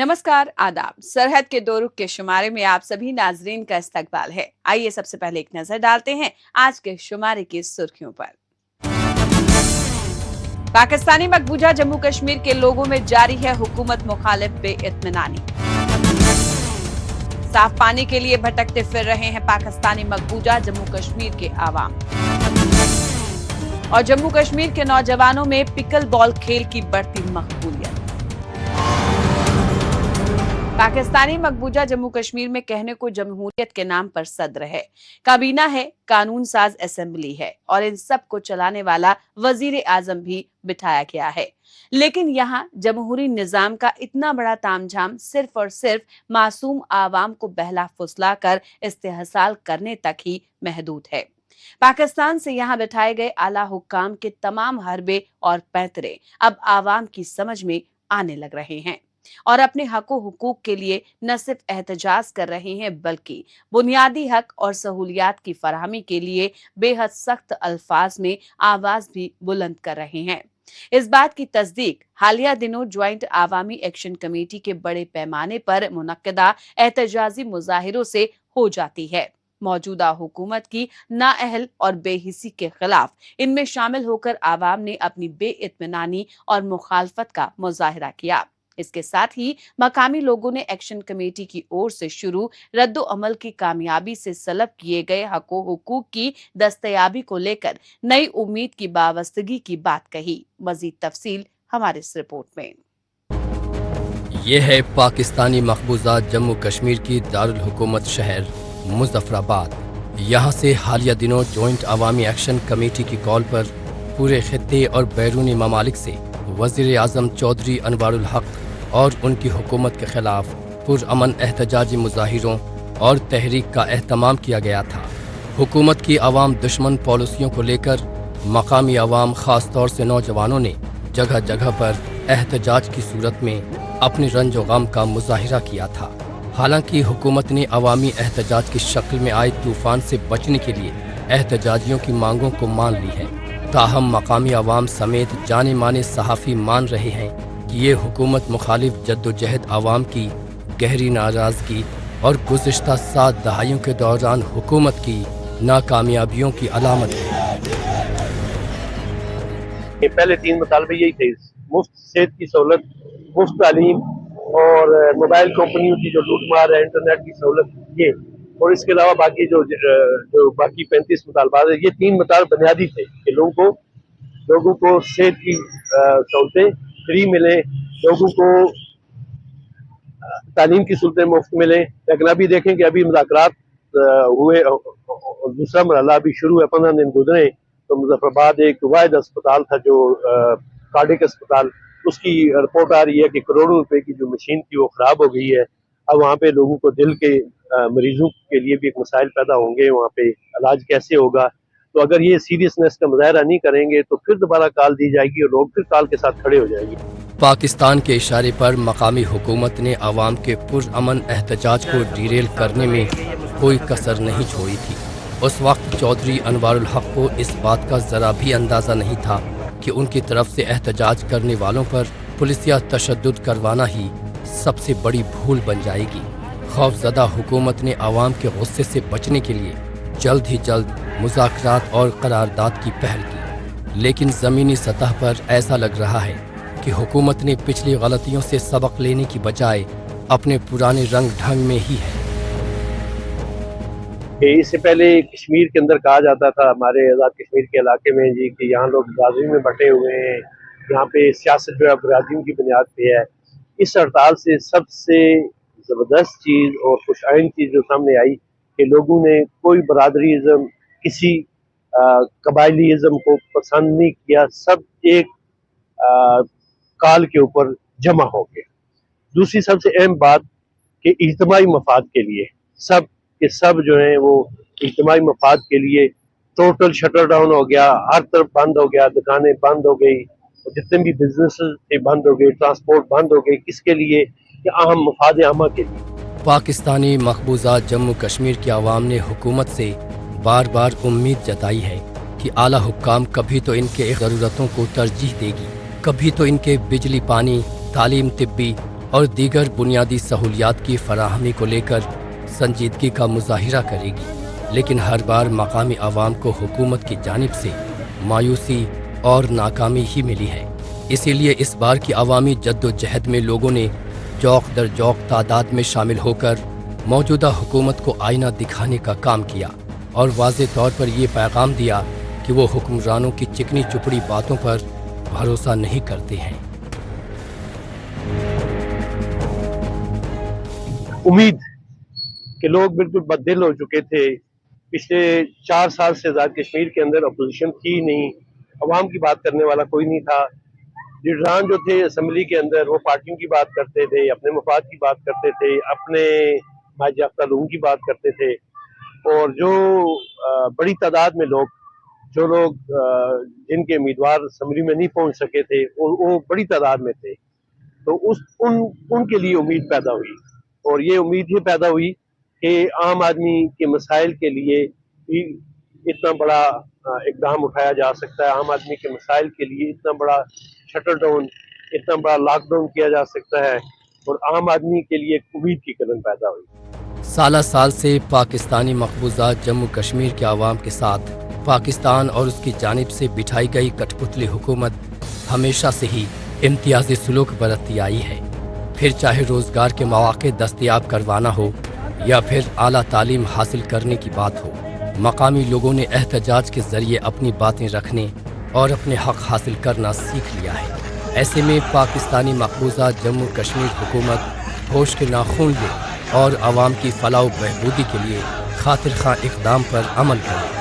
नमस्कार, आदाब। सरहद के दो रुख के शुमारे में आप सभी नाजरीन का इस्तकबाल है। आइए सबसे पहले एक नजर डालते हैं आज के शुमारे की सुर्खियों पर। पाकिस्तानी मकबूजा जम्मू कश्मीर के लोगों में जारी है हुकूमत मुखालिफ बेइत्मीनानी। साफ पानी के लिए भटकते फिर रहे हैं पाकिस्तानी मकबूजा जम्मू कश्मीर के आवाम। और जम्मू कश्मीर के नौजवानों में पिकल बॉल खेल की बढ़ती मकबूलियत। पाकिस्तानी मकबूजा जम्मू कश्मीर में कहने को जमहूरियत के नाम पर सदर है, काबीना है, कानून साज असेंबली है और इन सब को चलाने वाला वजीर आजम भी बिठाया गया है। लेकिन यहाँ जमहूरी निजाम का इतना बड़ा तामझाम सिर्फ और सिर्फ मासूम आवाम को बहला फुसला कर इस्तेहसाल करने तक ही महदूद है। पाकिस्तान से यहाँ बिठाए गए आला हुक्काम के तमाम हरबे और पैंतरे अब आवाम की समझ में आने लग रहे हैं और अपने हक हुकूक के लिए न सिर्फ एहतजाज कर रहे हैं बल्कि बुनियादी हक और सहूलियात की फराहमी के लिए बेहद सख्त अल्फाज में आवाज भी बुलंद कर रहे हैं। इस बात की तस्दीक हालिया दिनों ज्वाइंट आवामी एक्शन कमेटी के बड़े पैमाने पर मुनक्किदा एहतजाजी मुजाहिरों से हो जाती है। मौजूदा हुकूमत की नाअहल और बेहिसी के खिलाफ इनमें शामिल होकर आवाम ने अपनी बेइत्मीनानी और मुखालफत का मुजाहिरा किया। इसके साथ ही मकामी लोगों ने एक्शन कमेटी की ओर से शुरू रद्दो अमल की कामयाबी से सलब किए गए हको हुकूक की दस्तयाबी को लेकर नई उम्मीद की वाबस्तगी की बात कही। मजीद तफसील हमारे इस रिपोर्ट में। ये है पाकिस्तानी मकबूजा जम्मू कश्मीर की दारुल हुकूमत शहर मुजफ्फराबाद। यहाँ से हालिया दिनों जॉइंट अवामी एक्शन कमेटी की कॉल पर पूरे खित्ते और बैरूनी ममालिक से वज़ीर आज़म चौधरी अनवारुल हक और उनकी हुकूमत के खिलाफ पुरअमन एहतजाजी मुजाहिरों और तहरीक का एहतमाम किया गया था। हुकूमत की अवाम दुश्मन पॉलिसियों को लेकर मकामी अवाम ख़ास तौर से नौजवानों ने जगह जगह पर एहतजाज की सूरत में अपने रंजो गम का मुजाहिरा किया था। हालांकि हुकूमत ने अवामी एहतजाज की शक्ल में आए तूफान से बचने के लिए एहतजाजियों की मांगों को मान ली है। ताहम मकामी अवाम समेत जाने माने सहाफ़ी मान रहे हैं कि ये हुकूमत मुखालिफ जद्दोजहद अवाम की गहरी नाराज़गी और गुज़िश्ता 7 दहाइयों के दौरान हुकूमत की नाकामयाबियों की अलामत है। पहले 3 मुतालबे यही थे: मुफ्त सेहत की सहूलत, मुफ्त तालीम और मोबाइल कंपनियों की जो लूटमार है, इंटरनेट की सहूलत, ये और इसके अलावा बाकी जो बाकी 35 मुतालबात है, ये 3 मुतालबे बुनियादी थे कि लोगों को सेहत की सहूलतें फ्री मिले, लोगों को तालीम की सहूलतें मुफ्त मिले। लेकिन अभी देखें कि अभी मुज़ाकरात हुए और दूसरा मरहला अभी शुरू है, 15 दिन गुजरे तो मुजफ्फराबाद एक वाहिद अस्पताल था जो कार्डियक अस्पताल, उसकी रिपोर्ट आ रही है कि करोड़ों रुपए की जो मशीन थी वो खराब हो गई है। अब वहाँ पे लोगों को दिल के मरीजों के लिए भी एक मसाइल पैदा होंगे, वहाँ पे इलाज कैसे होगा। तो अगर ये सीरियसनेस का मुजाहरा नहीं करेंगे तो फिर दोबारा कॉल दी जाएगी और लोग फिर कॉल के साथ खड़े हो जाएंगे। पाकिस्तान के इशारे पर मकामी हुकूमत ने अवाम के पुरअमन एहतजाज को डीरेल करने में कोई कसर नहीं छोड़ी थी। उस वक्त चौधरी अनवारुल हक को इस बात का जरा भी अंदाज़ा नहीं था कि उनकी तरफ से एहतजाज करने वालों पर पुलिसिया तशद्दुद करवाना ही सबसे बड़ी भूल बन जाएगी। खौफज़दा हुकूमत ने अवाम के गुस्से से बचने के लिए जल्द ही जल्द मुज़ाकरात और करारदाद की पहल की, लेकिन ज़मीनी सतह पर ऐसा लग रहा है कि हुकूमत ने पिछली गलतियों से सबक लेने की बजाय अपने पुराने रंग ढंग में ही है। इससे पहले कश्मीर के अंदर कहा जाता था, हमारे आज़ाद कश्मीर के इलाके में जी, कि यहाँ लोग बरादरी में बटे हुए हैं, यहाँ पे सियासत जो है बरादरी की बुनियाद पे है। इस हड़ताल से सबसे ज़बरदस्त चीज़ और खुशाइन चीज़ जो सामने आई कि लोगों ने कोई बरादरीज़म, किसी कबायलीज़म को पसंद नहीं किया, सब एक काल के ऊपर जमा हो गए। दूसरी सबसे अहम बात कि इज्तिमाई मफाद के लिए सब के सब जो है वो इज्तिमाई मफाद के लिए टोटल शटर डाउन हो गया, हर तरफ बंद हो गया, दुकानें बंद हो गई, जितने भी बिजनेस थे बंद हो गए, ट्रांसपोर्ट बंद हो गए। किसके लिए? कि अहम मफाद आमा के लिए। पाकिस्तानी मकबूजा जम्मू कश्मीर की आवाम ने हुकूमत से बार बार उम्मीद जताई है कि आला हुक्काम कभी तो इनके ज़रूरतों को तरजीह देगी, कभी तो इनके बिजली, पानी, तालीम, तिब्बी और दीगर बुनियादी सहूलियात की फराहमी को लेकर संजीदगी का मुजाहिरा करेगी, लेकिन हर बार मकामी आवाम को हुकूमत की जानिब से मायूसी और नाकामी ही मिली है। इसीलिए इस बार की अवामी जद्दोजहद में लोगों ने जौक दर जौक तादाद में शामिल होकर मौजूदा हुकूमत को आईना दिखाने का काम किया और वाज़े तौर पर ये पैगाम दिया कि वो हुक्मरानों की चिकनी चुपड़ी बातों पर भरोसा नहीं करते हैं। उम्मीद कि लोग बिल्कुल बददिल हो चुके थे। पिछले 4 साल से आज़ाद कश्मीर के अंदर अपोजिशन थी नहीं, अवाम की बात करने वाला कोई नहीं था। लीडरान जो थे असम्बली के अंदर वो पार्टियों की बात करते थे, अपने मफाद की बात करते थे, अपने मायाफ्ता लोगों की बात करते थे। और जो बड़ी तादाद में लोग जिनके उम्मीदवार असम्बली में नहीं पहुंच सके थे वो बड़ी तादाद में थे, तो उनके लिए उम्मीद पैदा हुई। और ये उम्मीद ही पैदा हुई कि आम आदमी के मसाइल के लिए भी इतना बड़ा इकदाम उठाया जा सकता है, आम आदमी के मसाइल के लिए इतना बड़ा शटर डाउन, इतना बड़ा लॉकडाउन किया जा सकता है, और आम आदमी के लिए एक उम्मीद की किरण पैदा हुई। साला साल से पाकिस्तानी मकबूजा जम्मू कश्मीर के आवाम के साथ पाकिस्तान और उसकी जानिब से बिठाई गई कठपुतली हुकूमत हमेशा से ही इम्तियाजी सुलूक बरतती आई है। फिर चाहे रोज़गार के मौके दस्तयाब करवाना हो या फिर आला तालीम हासिल करने की बात हो, मकामी लोगों ने एहतजाज के ज़रिए अपनी बातें रखने और अपने हक हासिल करना सीख लिया है। ऐसे में पाकिस्तानी मकबूजा जम्मू कश्मीर हुकूमत होश के नाखून ले और आवाम की फलाह व बहबूदी के लिए खातिर खां इक़दाम पर अमल करे।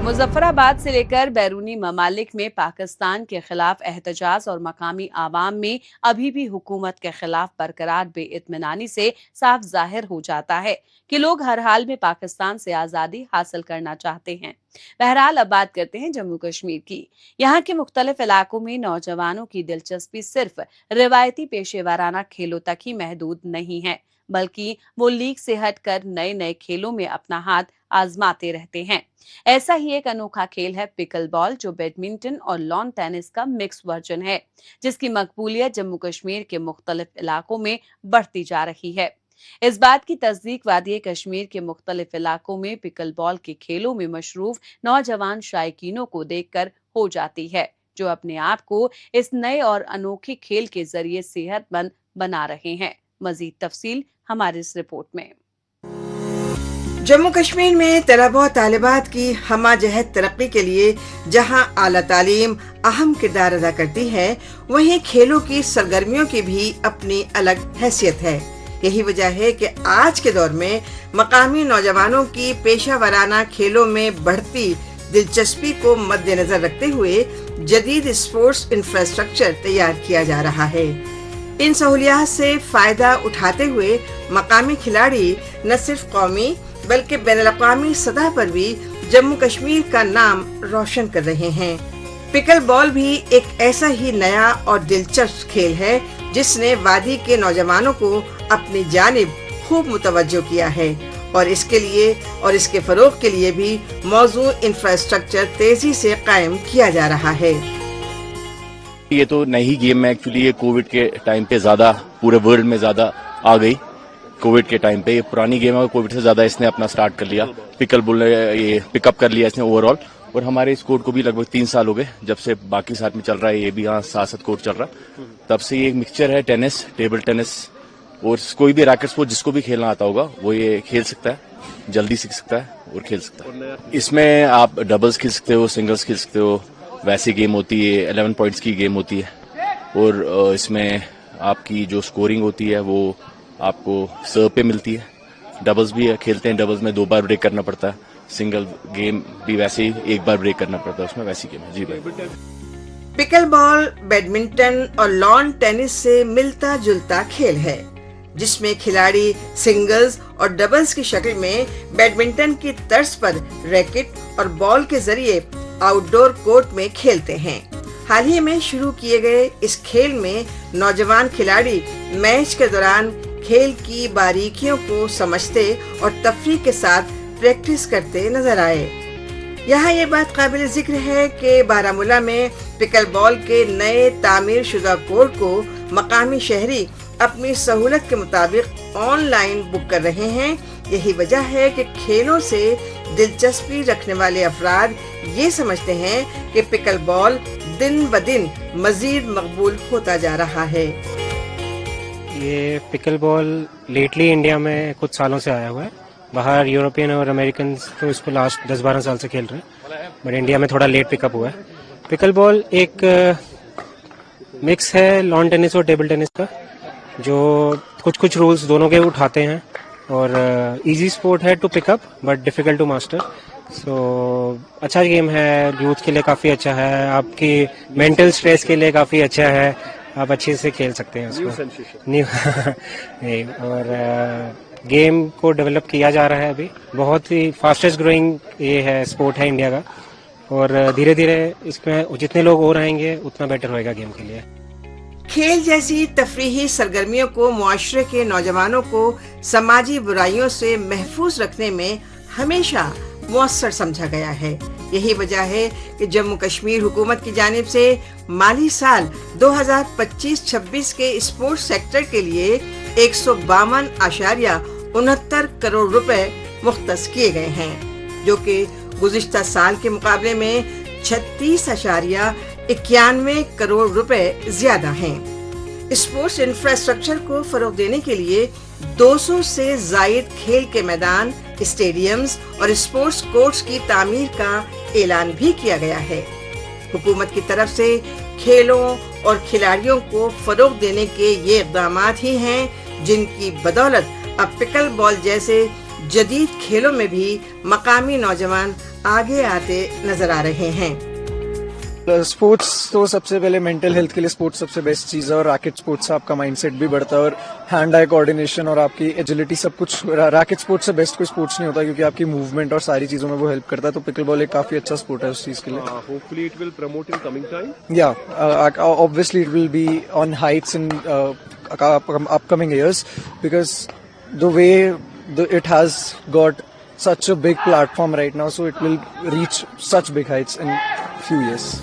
मुजफ्फराबाद से लेकर बैरूनी ममालिक में पाकिस्तान के खिलाफ एहतजाज और मकामी आवाम में अभी भी हुकूमत के खिलाफ बरकरार बेइत्मीनानी से साफ जाहिर हो जाता है कि लोग हर हाल में पाकिस्तान से आज़ादी हासिल करना चाहते हैं। बहरहाल अब बात करते हैं जम्मू कश्मीर की। यहाँ के मुख्तलिफ इलाकों में नौजवानों की दिलचस्पी सिर्फ रिवायती पेशेवराना खेलों तक ही महदूद नहीं है, बल्कि वो लीग से हटकर नए नए खेलों में अपना हाथ आजमाते रहते हैं। ऐसा ही एक अनोखा खेल है पिकल बॉल, जो बैडमिंटन और लॉन टेनिस का मिक्स वर्जन है, जिसकी मकबूलियत जम्मू कश्मीर के मुख्तलिफ इलाकों में बढ़ती जा रही है। इस बात की तस्दीक वादी कश्मीर के मुख्तलिफ इलाकों में पिकल बॉल के खेलों में मशरूफ नौजवान शायकीनों को देखकर हो जाती है, जो अपने आप को इस नए और अनोखे खेल के जरिए सेहतमंद बना रहे हैं। मजीद तफसील हमारी इस रिपोर्ट में। जम्मू कश्मीर में तलबा और तालिबात की हमाजहत तरक्की के लिए जहां आला तालीम अहम किरदार अदा करती है, वहीं खेलों की सरगर्मियों की भी अपनी अलग हैसियत है। यही वजह है कि आज के दौर में मकामी नौजवानों की पेशा वराना खेलों में बढ़ती दिलचस्पी को मद्देनजर रखते हुए जदीद स्पोर्ट्स इंफ्रास्ट्रक्चर तैयार किया जा रहा है। इन सहूलियात से फायदा उठाते हुए मकामी खिलाड़ी न सिर्फ कौमी बल्कि बैनुल-अक़वामी सतह पर भी जम्मू कश्मीर का नाम रोशन कर रहे हैं। पिकल बॉल भी एक ऐसा ही नया और दिलचस्प खेल है जिसने वादी के नौजवानों को अपनी जानिब खूब मुतवज्जो किया है, और इसके लिए और इसके फरोग के लिए भी मौजूद इंफ्रास्ट्रक्चर तेजी से कायम किया जा रहा है। ये तो नई गेम है एक्चुअली, ये कोविड के टाइम पे ज्यादा पूरे वर्ल्ड में ज्यादा आ गई। कोविड के टाइम पे ये पुरानी गेम है, कोविड से ज्यादा इसने अपना स्टार्ट कर लिया, पिकल बॉल ये पिकअप कर लिया इसने ओवरऑल। और हमारे इस कोर्ट को भी लगभग 3 साल हो गए जब से बाकी साथ में चल रहा है, ये भी यहाँ 7 कोर्ट चल रहा है। तब से ये एक मिक्सचर है टेनिस, टेबल टेनिस और कोई भी रैकेट स्पोर्ट जिसको भी खेलना आता होगा वो ये खेल सकता है, जल्दी सीख सकता है और खेल सकता है। इसमें आप डबल्स खेल सकते हो, सिंगल्स खेल सकते हो, वैसी गेम होती है, 11 पॉइंट्स की गेम होती है। और इसमें आपकी जो स्कोरिंग होती है वो आपको सर्व पे मिलती है। डबल्स भी खेलते हैं, डबल्स में 2 बार ब्रेक करना पड़ता है, सिंगल गेम भी वैसे ही 1 बार ब्रेक करना पड़ता है, उसमें वैसी गेम है। जी भाई। पिकल बॉल बैडमिंटन और लॉन टेनिस से मिलता जुलता खेल है, जिसमें खिलाड़ी सिंगल्स और डबल्स की शक्ल में बैडमिंटन की तर्ज पर रैकेट और बॉल के जरिए आउटडोर कोर्ट में खेलते हैं। हाल ही में शुरू किए गए इस खेल में नौजवान खिलाड़ी मैच के दौरान खेल की बारीकियों को समझते और तफरीह के साथ प्रैक्टिस करते नजर आए। यहाँ ये बात काबिल जिक्र है कि बारामूला में पिकल बॉल के नए तामीर शुदा कोर्ट को मकामी शहरी अपनी सहूलत के मुताबिक ऑनलाइन बुक कर रहे हैं। यही वजह है कि खेलों से दिलचस्पी रखने वाले अफराद ये समझते हैं कि पिकल बॉल दिन ब दिन मजीद मकबूल होता जा रहा है। ये पिकल बॉल लेटली इंडिया में कुछ सालों से आया हुआ है। बाहर यूरोपियन और अमेरिकन तो इसको लास्ट 10-12 साल से खेल रहे हैं, बट इंडिया में थोड़ा लेट पिकअप हुआ है। पिकल बॉल एक मिक्स है लॉन टेनिस और टेबल टेनिस का, जो कुछ रूल्स दोनों के उठाते हैं और इजी स्पोर्ट है to pick up but difficult to master. So अच्छा गेम है, यूथ के लिए काफ़ी अच्छा है, आपकी मेंटल स्ट्रेस के लिए काफ़ी अच्छा है, आप अच्छे से खेल सकते हैं उसको। न्यू और गेम को डेवलप किया जा रहा है अभी, बहुत ही फास्टेस्ट ग्रोइंग ये है स्पोर्ट है इंडिया का, और धीरे धीरे इसमें जितने लोग और आएंगे उतना बेटर होएगा गेम के लिए। खेल जैसी तफरीही सरगर्मियों को मुआशरे के नौजवानों को समाजी बुराइयों से महफूज रखने में हमेशा मुअस्सर समझा गया है। यही वजह है कि जम्मू कश्मीर हुकूमत की जानिब से माली साल 2025-26 के स्पोर्ट्स सेक्टर के लिए 152.69 करोड़ रुपए मुख्तस किए गए हैं, जो कि गुज़िश्ता साल के मुकाबले में 36.91 करोड़ रुपए ज्यादा हैं। स्पोर्ट्स इंफ्रास्ट्रक्चर को फरोग देने के लिए 200 से जायद खेल के मैदान, स्टेडियम्स और स्पोर्ट्स कोर्ट्स की तामीर का ऐलान भी किया गया है। हुकूमत की तरफ से खेलों और खिलाड़ियों को फरोग देने के ये इक़दामात ही हैं जिनकी बदौलत अब पिकल बॉल जैसे जदीद खेलों में भी मकामी नौजवान आगे आते नजर आ रहे हैं। स्पोर्ट्स तो सबसे पहले मेंटल हेल्थ के लिए स्पोर्ट्स सबसे बेस्ट चीज़ है, और रैकेट स्पोर्ट्स से आपका माइंडसेट भी बढ़ता है और हैंड आई कोऑर्डिनेशन और आपकी एजिलिटी सब कुछ। रैकेट स्पोर्ट्स से बेस्ट कोई स्पोर्ट्स नहीं होता क्योंकि आपकी मूवमेंट और सारी चीज़ों में वो हेल्प करता है। तो पिकल बॉल एक काफ़ी अच्छा स्पोर्ट है उस चीज़ के लिए। Hopefully it will promote in coming time. Yeah, obviously it will be on heights in upcoming years because the way it has got such a big platform right now, so it will reach such big heights in few years.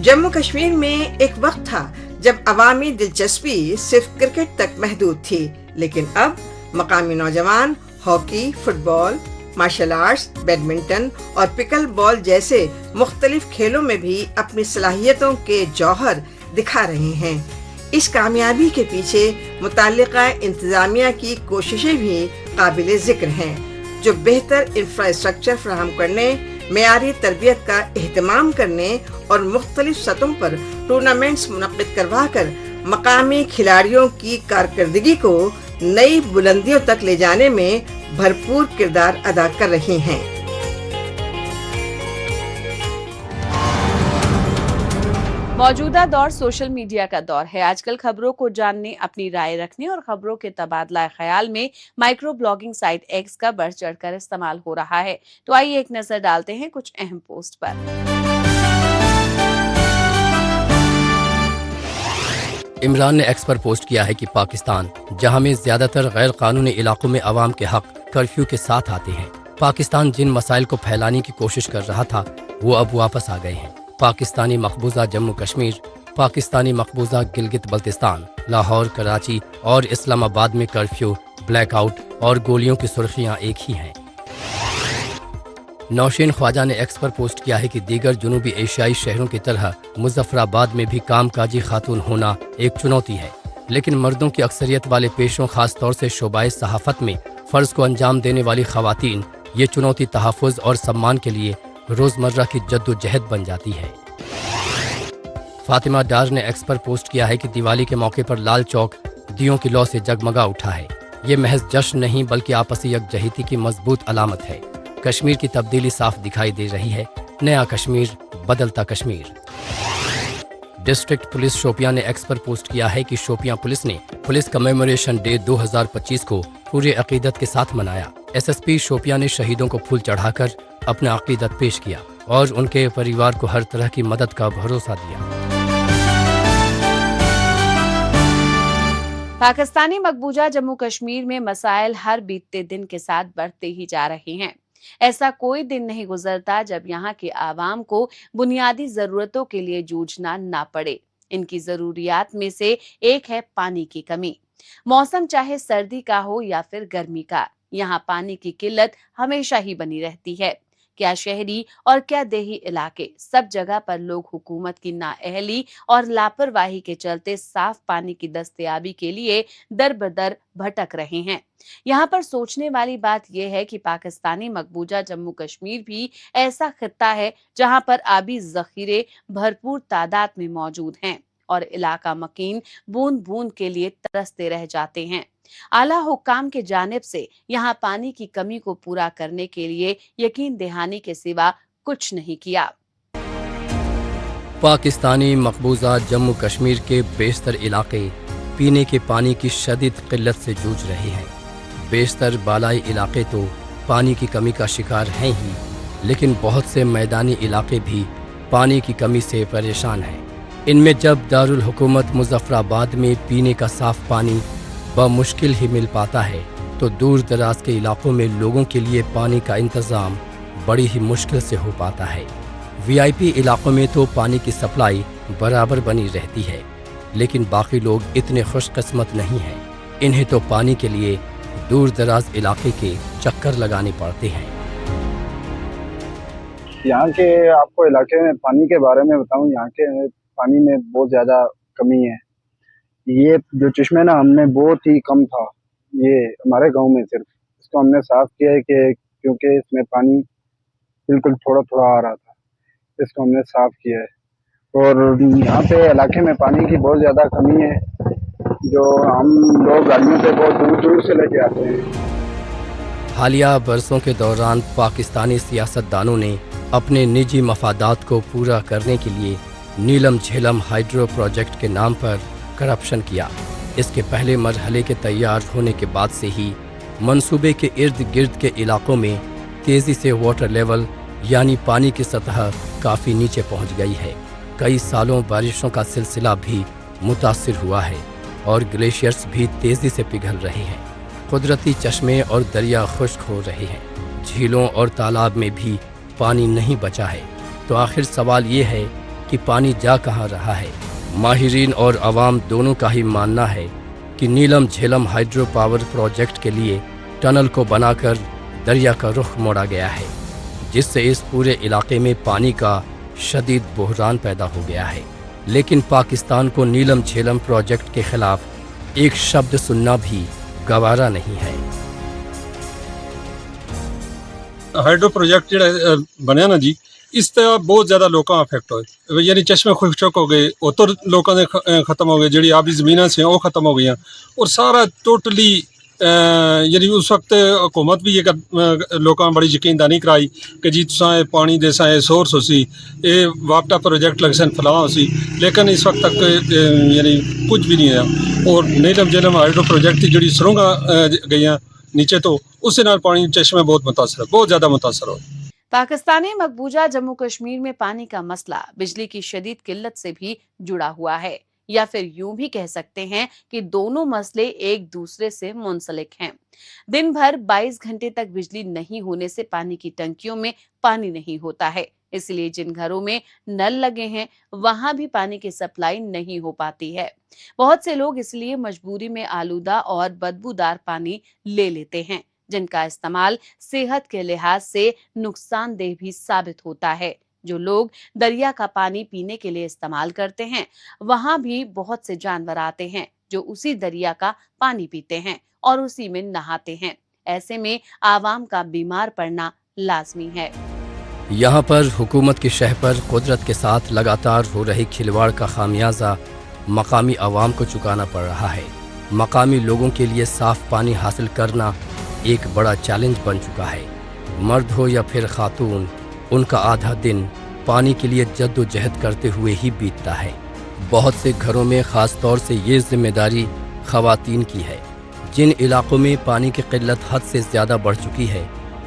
Jammu Kashmir में एक वक्त था जब अवामी दिलचस्पी सिर्फ cricket तक महदूद थी, लेकिन अब मकामी नौजवान hockey, football, martial arts, badminton और पिकल बॉल जैसे मुख्तलिफ खेलों में भी अपनी सलाहियतों के जौहर दिखा रहे हैं। इस कामयाबी के पीछे मुताल्लिका इंतजामिया की कोशिशें भी काबिल जिक्र हैं, जो बेहतर इंफ्रास्ट्रक्चर फराहम करने, मेयारी तरबियत का एहतमाम करने और मुख्तलिफ सतहों पर टूर्नामेंट्स मुनक्किद करवा कर मकामी खिलाड़ियों की कारकर्दगी को नई बुलंदियों तक ले जाने में भरपूर किरदार अदा कर रही हैं। मौजूदा दौर सोशल मीडिया का दौर है। आजकल खबरों को जानने, अपनी राय रखने और खबरों के तबादला ख्याल में माइक्रो ब्लॉगिंग साइट एक्स का बढ़ चढ़कर इस्तेमाल हो रहा है। तो आइए एक नजर डालते हैं कुछ अहम पोस्ट पर। इमरान ने एक्स पर पोस्ट किया है कि पाकिस्तान, जहां में ज्यादातर गैर कानूनी इलाकों में अवाम के हक कर्फ्यू के साथ आते हैं, पाकिस्तान जिन मसाइल को फैलाने की कोशिश कर रहा था वो अब वापस आ गए हैं। पाकिस्तानी मकबूजा जम्मू कश्मीर, पाकिस्तानी मकबूजा गिलगित बल्तिस्तान, लाहौर, कराची और इस्लामाबाद में कर्फ्यू, ब्लैकआउट और गोलियों की सुर्खियां एक ही हैं। नौशीन ख्वाजा ने एक्स पर पोस्ट किया है कि दीगर जुनूबी एशियाई शहरों की तरह मुजफ्फराबाद में भी कामकाजी खातून होना एक चुनौती है, लेकिन मर्दों की अक्सरियत वाले पेशों, खास तौर से शोबाए सहाफत में फ़र्ज को अंजाम देने वाली ख़वातीन ये चुनौती तहफ़्फ़ुज़ और सम्मान के लिए रोज़मर्रा की जद्दोजहद बन जाती है। फातिमा डार ने एक्स पर पोस्ट किया है कि दिवाली के मौके पर लाल चौक दियों की लौ से जगमगा उठा है। ये महज जश्न नहीं बल्कि आपसी यकजहती की मजबूत अलामत है। कश्मीर की तब्दीली साफ दिखाई दे रही है। नया कश्मीर, बदलता कश्मीर। डिस्ट्रिक्ट पुलिस शोपियां ने एक्स पर पोस्ट किया है कि शोपियां पुलिस ने पुलिस कमेमोरेशन डे 2025 को पूरे अकीदत के साथ मनाया। एसएसपी शोपियां ने शहीदों को फूल चढ़ाकर अपना अकीदत पेश किया और उनके परिवार को हर तरह की मदद का भरोसा दिया। पाकिस्तानी मकबूजा जम्मू कश्मीर में मसाइल हर बीतते दिन के साथ बढ़ते ही जा रहे हैं। ऐसा कोई दिन नहीं गुजरता जब यहाँ के आवाम को बुनियादी जरूरतों के लिए जूझना ना पड़े। इनकी जरूरियात में से एक है पानी की कमी। मौसम चाहे सर्दी का हो या फिर गर्मी का, यहाँ पानी की किल्लत हमेशा ही बनी रहती है। क्या शहरी और क्या देही इलाके, सब जगह पर लोग हुकूमत की नाअहली और लापरवाही के चलते साफ पानी की दस्तयाबी के लिए दर बदर भटक रहे हैं। यहाँ पर सोचने वाली बात यह है कि पाकिस्तानी मकबूजा जम्मू कश्मीर भी ऐसा खित्ता है जहाँ पर आबी जखीरे भरपूर तादाद में मौजूद हैं और इलाका मकीन बूंद बूंद के लिए तरसते रह जाते हैं। आला हुक्काम के जानिब से यहाँ पानी की कमी को पूरा करने के लिए यकीन दहानी के सिवा कुछ नहीं किया। पाकिस्तानी मकबूजा जम्मू कश्मीर के बेशतर इलाके पीने के पानी की शदीद किल्लत से जूझ रहे हैं। बेशतर बालाई इलाके तो पानी की कमी का शिकार हैं ही, लेकिन बहुत से मैदानी इलाके भी पानी की कमी से परेशान हैं। इनमें जब दारुल हुकूमत मुजफ्फराबाद में पीने का साफ पानी बमुश्किल ही मिल पाता है, तो दूर दराज के इलाकों में लोगों के लिए पानी का इंतज़ाम बड़ी ही मुश्किल से हो पाता है। वीआईपी इलाकों में तो पानी की सप्लाई बराबर बनी रहती है, लेकिन बाकी लोग इतने खुशकिस्मत नहीं हैं। इन्हें तो पानी के लिए दूर दराज इलाके के चक्कर लगाने पड़ते हैं। यहाँ के आपको इलाके में पानी के बारे में बताऊँ, यहाँ के पानी में बहुत ज़्यादा कमी है। ये जो चश्मे ना हमने बहुत ही कम था, ये हमारे गांव में सिर्फ इसको हमने साफ किया है कि क्योंकि इसमें पानी बिल्कुल थोड़ा थोड़ा आ रहा था, इसको हमने साफ किया है। और यहाँ पे इलाके में पानी की बहुत ज़्यादा कमी है, जो हम लोग गाड़ियों पे बहुत दूर दूर से लेके आते हैं। हालिया बरसों के दौरान पाकिस्तानी सियासतदानों ने अपने निजी मफादात को पूरा करने के लिए नीलम झेलम हाइड्रो प्रोजेक्ट के नाम पर करप्शन किया। इसके पहले मरहले के तैयार होने के बाद से ही मंसूबे के इर्द गिर्द के इलाकों में तेज़ी से वाटर लेवल यानी पानी की सतह काफ़ी नीचे पहुंच गई है। कई सालों बारिशों का सिलसिला भी मुतासिर हुआ है और ग्लेशियर्स भी तेज़ी से पिघल रहे हैं। कुदरती चश्मे और दरिया खुश्क हो रहे हैं। झीलों और तालाब में भी पानी नहीं बचा है। तो आखिर सवाल ये है कि पानी जा कहाँ रहा है। माहिरीन और अवाम दोनों का ही मानना है कि नीलम झेलम हाइड्रो पावर प्रोजेक्ट के लिए टनल को बनाकर दरिया का रुख मोड़ा गया है, जिससे इस पूरे इलाके में पानी का शदीद बहरान पैदा हो गया है। लेकिन पाकिस्तान को नीलम झेलम प्रोजेक्ट के खिलाफ एक शब्द सुनना भी गवारा नहीं है। हाइड्रो प्रोजेक्ट ਜਿਹੜਾ ਬਣਿਆ ਨਾ ਜੀ, ਇਸ ਤੇ ਬਹੁਤ ਜ਼ਿਆਦਾ ਲੋਕਾਂ ਅਫੈਕਟ ਹੋਏ, ਯਾਨੀ ਚਸ਼ਮੇ ਖੁਸ਼ਕ ਹੋ ਗਏ, ਉਤਰ ਲੋਕਾਂ ਦੇ ਖਤਮ ਹੋ ਗਏ, ਜਿਹੜੀ ਆਬੀ ਜ਼ਮੀਨਾਂ ਸੀ ਉਹ ਖਤਮ ਹੋ ਗਈਆਂ ਔਰ ਸਾਰਾ ਟੋਟਲੀ यानी उस वक्त हुकूमत भी ये लोगों बड़ी यकीनदानी कराई कि जी तुसा पानी दे सा सोर्स हो सी ये वापटा प्रोजेक्ट लग सन फलां हो सी, लेकिन इस वक्त तक यानी कुछ भी नहीं है। और नीलम झेलम हाइड्रो प्रोजेक्ट की जी सुरंगा गई नीचे, तो उससे नाल पानी चश्मे बहुत मुतासर, बहुत ज़्यादा मुतासर हो। पाकिस्तानी मकबूजा जम्मू कश्मीर में पानी का मसला बिजली की शदीद किल्लत से भी जुड़ा हुआ है, या फिर यूं भी कह सकते हैं कि दोनों मसले एक दूसरे से मुंसलिक हैं। दिन भर 22 घंटे तक बिजली नहीं होने से पानी की टंकियों में पानी नहीं होता है, इसलिए जिन घरों में नल लगे हैं वहां भी पानी की सप्लाई नहीं हो पाती है। बहुत से लोग इसलिए मजबूरी में आलूदा और बदबूदार पानी ले लेते हैं, जिनका इस्तेमाल सेहत के लिहाज से नुकसानदेह भी साबित होता है। जो लोग दरिया का पानी पीने के लिए इस्तेमाल करते हैं, वहां भी बहुत से जानवर आते हैं जो उसी दरिया का पानी पीते हैं और उसी में नहाते हैं। ऐसे में आवाम का बीमार पड़ना लाजमी है। यहाँ पर हुकूमत की शह पर कुदरत के साथ लगातार हो रही खिलवाड़ का खामियाजा मकामी आवाम को चुकाना पड़ रहा है। मकामी लोगों के लिए साफ पानी हासिल करना एक बड़ा चैलेंज बन चुका है। मर्द हो या फिर खातून, उनका आधा दिन पानी के लिए जद्दोजहद करते हुए ही बीतता है। बहुत से घरों में ख़ास तौर से ये जिम्मेदारी ख़वातीन की है। जिन इलाकों में पानी की किल्लत हद से ज़्यादा बढ़ चुकी है,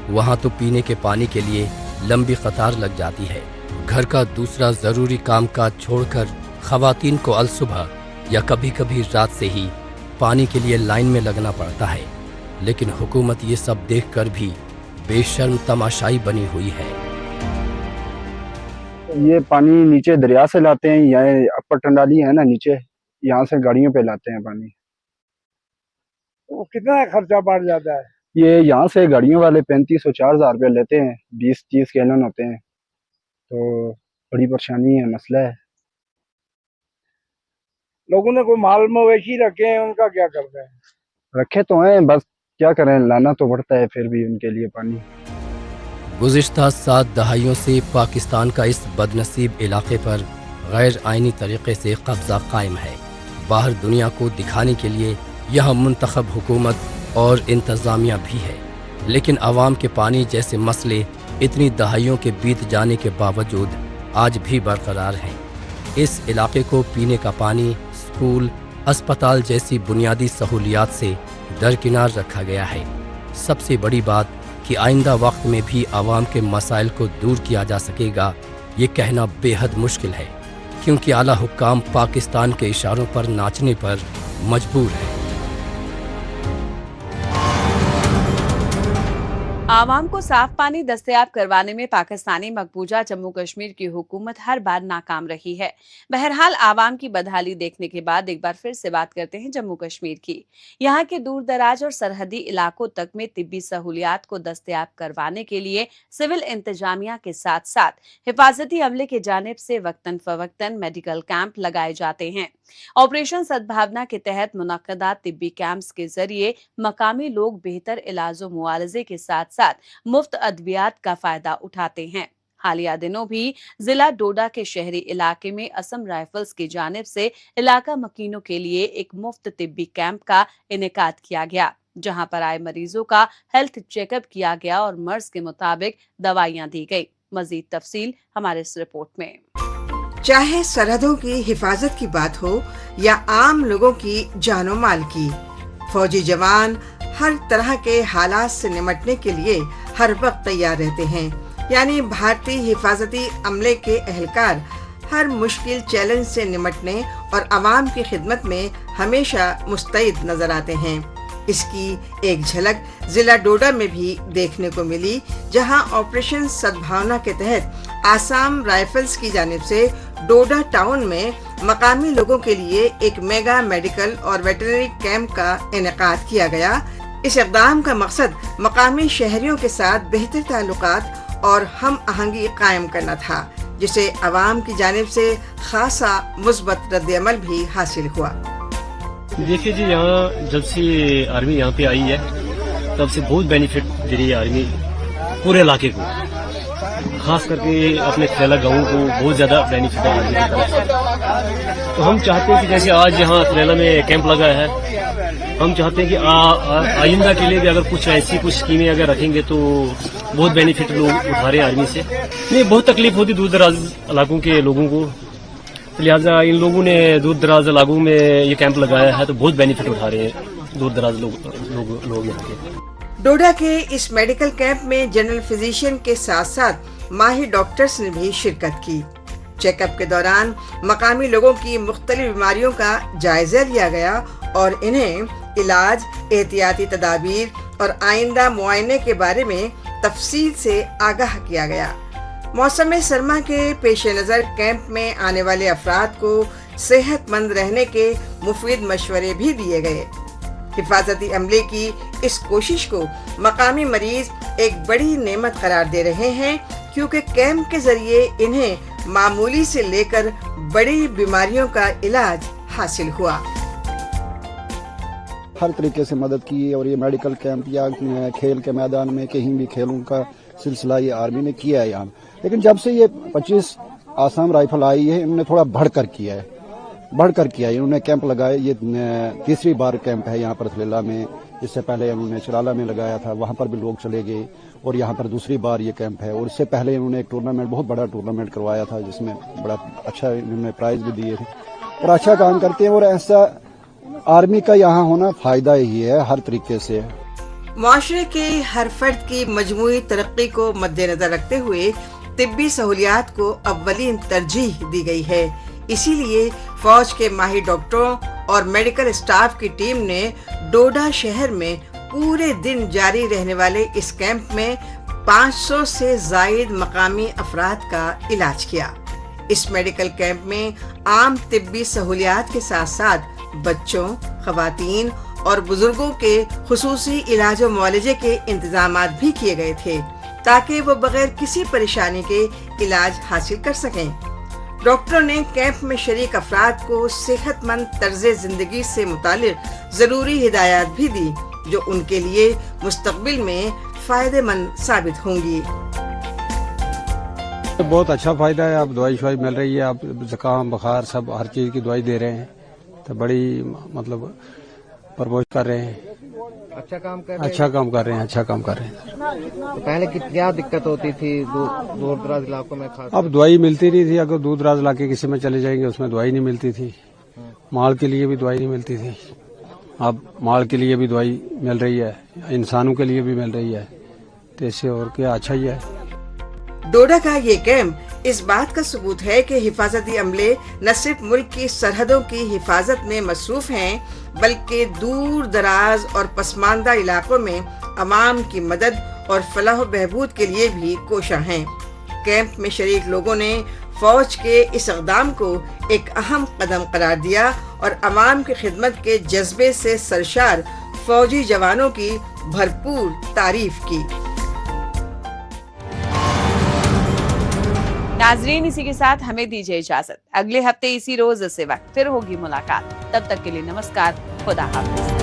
वहाँ तो पीने के पानी के लिए लंबी कतार लग जाती है। घर का दूसरा ज़रूरी काम काज छोड़कर ख़वातीन को अलसुबह या कभी कभी रात से ही पानी के लिए लाइन में लगना पड़ता है। लेकिन हुकूमत ये सब देखकर भी बेशर्म तमाशाई बनी हुई है। ये पानी नीचे दरिया से लाते हैं, यहाँ अपर टंडाली है ना नीचे, यहाँ से गाड़ियों पे लाते हैं पानी। तो कितना खर्चा बढ़ जाता है? ये यहाँ से गाड़ियों वाले 3500-4000 रुपये लेते हैं, 20-30 गैलन होते हैं, तो बड़ी परेशानी है, मसला है। लोगों ने कोई माल मवेशी रखे हैं, उनका क्या करते हैं? रखे तो हैं, बस क्या करें, लाना तो पड़ता है फिर भी उनके लिए पानी। गुज़िश्ता 7 दहाइयों से पाकिस्तान का इस बदनसीब इलाके पर गैर आइनी तरीके से कब्जा कायम है। बाहर दुनिया को दिखाने के लिए यहाँ मुंतखब हुकूमत और इंतज़ामिया भी है, लेकिन आवाम के पानी जैसे मसले इतनी दहाइयों के बीत जाने के बावजूद आज भी बरकरार हैं। इस इलाके को पीने का पानी, स्कूल, अस्पताल जैसी बुनियादी सहूलियात से दरकिनार रखा गया है। सबसे बड़ी बात कि आइंदा वक्त में भी आवाम के मसाइल को दूर किया जा सकेगा, ये कहना बेहद मुश्किल है, क्योंकि आला हुक्काम पाकिस्तान के इशारों पर नाचने पर मजबूर है। आवाम को साफ पानी दस्तयाब करवाने में पाकिस्तानी मकबूजा जम्मू कश्मीर की हुकूमत हर बार नाकाम रही है। बहरहाल आवाम की बदहाली देखने के बाद एक बार फिर से बात करते हैं जम्मू कश्मीर की। यहाँ के दूर दराज और सरहदी इलाकों तक में तिब्बी सहूलियात को दस्तयाब करवाने के लिए सिविल इंतजामिया के साथ साथ हिफाजती अमले की जानिब से वक्तन फवक्तन मेडिकल कैंप लगाए जाते हैं। ऑपरेशन सद्भावना के तहत मुनक्कदा तिब्बी कैंप्स के जरिए मकामी लोग बेहतर इलाज और मुआवजे के साथ साथ मुफ्त अद्वियात का फायदा उठाते हैं। हालिया दिनों भी जिला डोडा के शहरी इलाके में असम राइफल्स की जानिब से इलाका मकीनों के लिए एक मुफ्त तिब्बी कैंप का इनेकाद किया गया, जहां पर आए मरीजों का हेल्थ चेकअप किया गया और मर्ज के मुताबिक दवाइयां दी गई। मजीद तफसील हमारे इस रिपोर्ट में। चाहे सरहदों की हिफाजत की बात हो या आम लोगों की जानो माल की, फौजी जवान हर तरह के हालात से निपटने के लिए हर वक्त तैयार रहते हैं। यानी भारतीय हिफाजती अमले के एहलकार हर मुश्किल चैलेंज से निपटने और आवाम की खिदमत में हमेशा मुस्तैद नजर आते हैं। इसकी एक झलक जिला डोडा में भी देखने को मिली, जहां ऑपरेशन सद्भावना के तहत आसाम राइफल्स की जानिब से डोडा टाउन में मकामी लोगों के लिए एक मेगा मेडिकल और वेटरनरी कैंप का इनेकाद किया गया। इस इक़दाम का मकसद मकामी शहरियों के साथ बेहतर ताल्लुकात और हम आहंगी कायम करना था, जिसे अवाम की जानिब से खासा मुस्बत रद्द-ए-अमल भी हासिल हुआ। देखिए जी, यहाँ जब से आर्मी यहाँ पे आई है तब से बहुत बेनिफिट दे रही है आर्मी पूरे इलाके को, खास करके अपने थैला गाँव को बहुत ज्यादा बेनिफिट है आर्मी की तरफ से। तो हम चाहते हैं कि जैसे आज यहाँ थैला में कैंप लगा है, हम चाहते हैं कि आइंदा के लिए भी अगर कुछ ऐसी कुछ स्कीमें अगर रखेंगे तो बहुत बेनिफिट लोग उठा रहे हैं आर्मी से। नहीं, बहुत तकलीफ होती दूर दराज इलाकों के लोगों को, लिहाजा इन लोगों ने दूर दराज इलाकों में ये कैंप लगाया है तो बहुत बेनिफिट उठा रहे हैं दूर दराज लोग यहाँ के। डोडा के इस मेडिकल कैंप में जनरल फिजिशियन के साथ साथ माहिर डॉक्टर्स ने भी शिरकत की। चेकअप के दौरान मकामी लोगों की मुख्तलिफ बीमारियों का जायजा लिया गया और इन्हें इलाज, एहतियाती तदाबीर और आइंदा मुआयने के बारे में तफसील से आगाह किया गया। मौसम सरमा के पेश नज़र कैंप में आने वाले अफराद को सेहतमंद रहने के मुफीद मशवरे भी दिए गए। हिफाजती अमले की इस कोशिश को मकामी मरीज एक बड़ी नेमत करार दे रहे हैं, क्योंकि कैंप के जरिए इन्हें मामूली से लेकर बड़ी बीमारियों का इलाज हासिल हुआ। हर तरीके से मदद की, और ये मेडिकल कैंप या खेल के मैदान में कहीं भी खेलों का सिलसिला ये आर्मी ने किया है यहाँ। लेकिन जब से ये 25 आसाम राइफल आई है, इन्होंने थोड़ा बढ़कर किया है, इन्होंने कैंप लगाए। ये तीसरी बार कैंप है यहाँ पर थलेला में। इससे पहले उन्होंने चराला में लगाया था, वहाँ पर भी लोग चले गए, और यहाँ पर दूसरी बार ये कैंप है। और इससे पहले इन्होंने एक टूर्नामेंट, बहुत बड़ा टूर्नामेंट करवाया था, जिसमें बड़ा अच्छा इन्होंने प्राइज भी दिए थे, और अच्छा काम करते हैं। और ऐसा आर्मी का यहाँ होना फायदा ही है हर तरीके से। मुआशरे के हर फर्द की मजमूई तरक्की को मद्देनजर रखते हुए तिब्बी सहूलियात को अव्वलीन तरजीह दी गई है। इसीलिए फौज के माहिर डॉक्टरों और मेडिकल स्टाफ की टीम ने डोडा शहर में पूरे दिन जारी रहने वाले इस कैंप में 500 से जायद मकामी अफराद का इलाज किया। इस मेडिकल कैंप में आम तिब्बी सहूलियात के साथ साथ बच्चों, खवातीन और बुजुर्गों के खुसूसी इलाज और मुआलजे के इंतजामात भी किए गए थे ताकि वो बगैर किसी परेशानी के इलाज हासिल कर सकें। डॉक्टरों ने कैंप में शरीक अफराद को सेहतमंद तर्ज जिंदगी से मुतालिक जरूरी हिदायत भी दी जो उनके लिए मुस्तकबिल में फायदेमंद साबित होंगी। बहुत अच्छा फायदा है। अब दवाई शवाई मिल रही है, अब जुकाम बुखार सब हर चीज की दवाई दे रहे हैं, तो बड़ी मतलब प्रमोट कर रहे हैं। अच्छा काम कर रहे हैं। अच्छा काम कर रहे हैं। तो पहले क्या दिक्कत होती थी दूर दराज इलाकों में? खास अब दवाई मिलती नहीं थी। अगर दूर दराज इलाके किसी में चले जाएंगे उसमें दवाई नहीं मिलती थी। माल के लिए भी दवाई नहीं मिलती थी। अब माल के लिए भी दवाई मिल रही है, इंसानों के लिए भी मिल रही है, तो इससे और क्या अच्छा ही है। डोडा का ये कैंप इस बात का सबूत है कि हिफाजती अमले न सिर्फ मुल्क की सरहदों की हिफाजत में मसरूफ हैं, बल्कि दूर दराज और पसमानदा इलाकों में अवाम की मदद और फलाह बहबूद के लिए भी कोशा हैं। कैंप में शरीक लोगों ने फौज के इस इक़दाम को एक अहम कदम करार दिया और अवाम की खिदमत के जज्बे से सरशार फौजी जवानों की भरपूर तारीफ की। नाजरीन, इसी के साथ हमें दीजिए इजाजत। अगले हफ्ते इसी रोज इसी वक्त फिर होगी मुलाकात। तब तक के लिए नमस्कार, खुदा हाफिज।